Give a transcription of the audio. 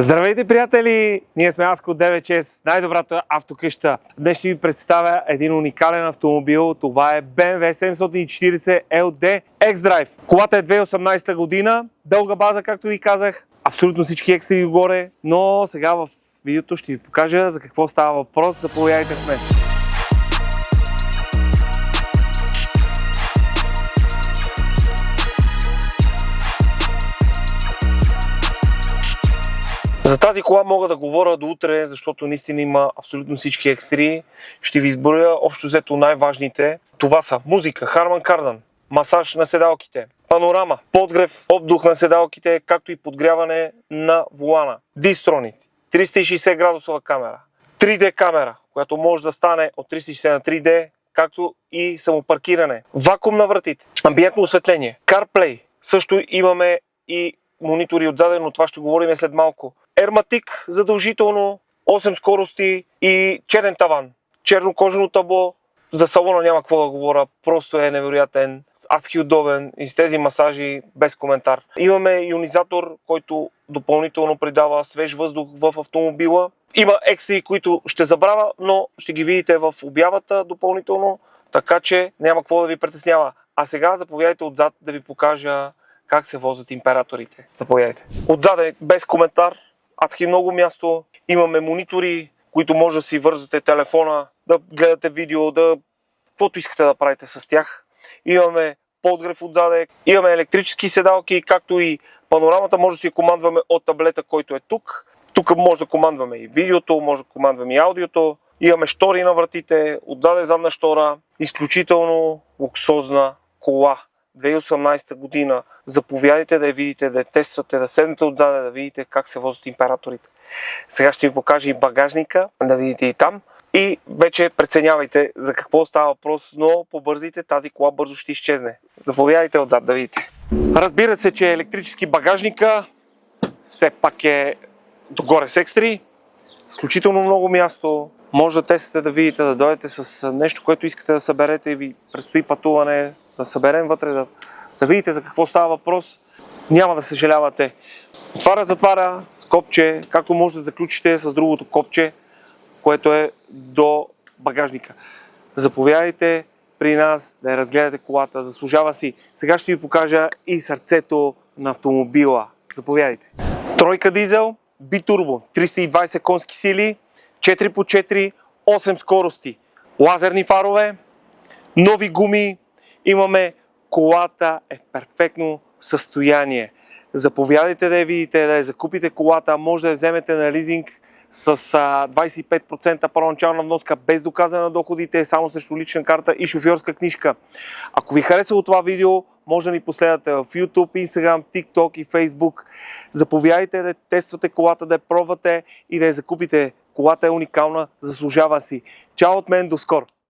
Здравейте, приятели! Ние сме Аско 96, най-добрата автокъща. Днес ще ви представя един уникален автомобил. Това е BMW 740 LD X-Drive. Колата е 2018 година, дълга база, както ви казах. Абсолютно всички екстри горе, но сега в видеото ще ви покажа за какво става въпрос. Заповядайте с мен. За тази кола мога да говоря до утре, защото наистина има абсолютно всички екстри. Ще ви изброя общо взето най-важните. Това са музика, Harman Kardon, масаж на седалките, панорама, подгрев, обдух на седалките, както и подгряване на волана, Distronic, 360 градусова камера, 3D камера, която може да стане от 360 на 3D, както и самопаркиране, вакуум на вратите, амбиентно осветление, CarPlay, също имаме и монитори отзаде, но това ще говорим след малко. Ерматик задължително, 8 скорости и черен таван. Черно кожено табло. За салона няма какво да говоря, просто е невероятен, адски удобен и с тези масажи без коментар. Имаме ионизатор, който допълнително придава свеж въздух в автомобила. Има екстри, които ще забравя, но ще ги видите в обявата допълнително, така че няма какво да ви притеснява. А сега заповядайте отзад да ви покажа как се возят императорите. Заповядайте. Отзаде без коментар, адски много място. Имаме монитори, които може да си вързвате телефона, да гледате видео, каквото искате да правите с тях. Имаме подгрев отзаде, имаме електрически седалки, както и панорамата може да си командваме от таблета, който е тук. Тук може да командваме и видеото, може да командваме и аудиото. Имаме штори на вратите, отзаде задна штора. Изключително луксозна кола. 2018 година. Заповядайте да я видите, да я тествате, да седнете отзаде, да видите как се возят императорите. Сега ще ви покажа и багажника, да видите и там. И вече преценявайте за какво става въпрос, но побързите, тази кола бързо ще изчезне. Заповядайте отзад да видите. Разбира се, че електрически багажника все пак е догоре с екстри. Изключително много място. Може да тествате, да видите, да дойдете с нещо, което искате да съберете и ви предстои пътуване, да съберем вътре, да видите за какво става въпрос. Няма да съжалявате. Отваря, затваря с копче, както може да заключите с другото копче, което е до багажника. Заповядайте при нас да я разгледате колата, заслужава си. Сега ще ви покажа и сърцето на автомобила. Заповядайте. Тройка дизел, битурбо, 320 конски сили, 4x4, 8 скорости, лазерни фарове, нови гуми. Имаме, колата е в перфектно състояние. Заповядайте да я видите, да я закупите колата, може да я вземете на лизинг с 25% първоначална вноска, без доказане на доходите, само срещу лична карта и шофьорска книжка. Ако ви харесало това видео, може да ни последвате в YouTube, Instagram, TikTok и Facebook. Заповядайте да тествате колата, да я пробвате и да я закупите. Колата е уникална, заслужава си. Чао от мен, до скоро!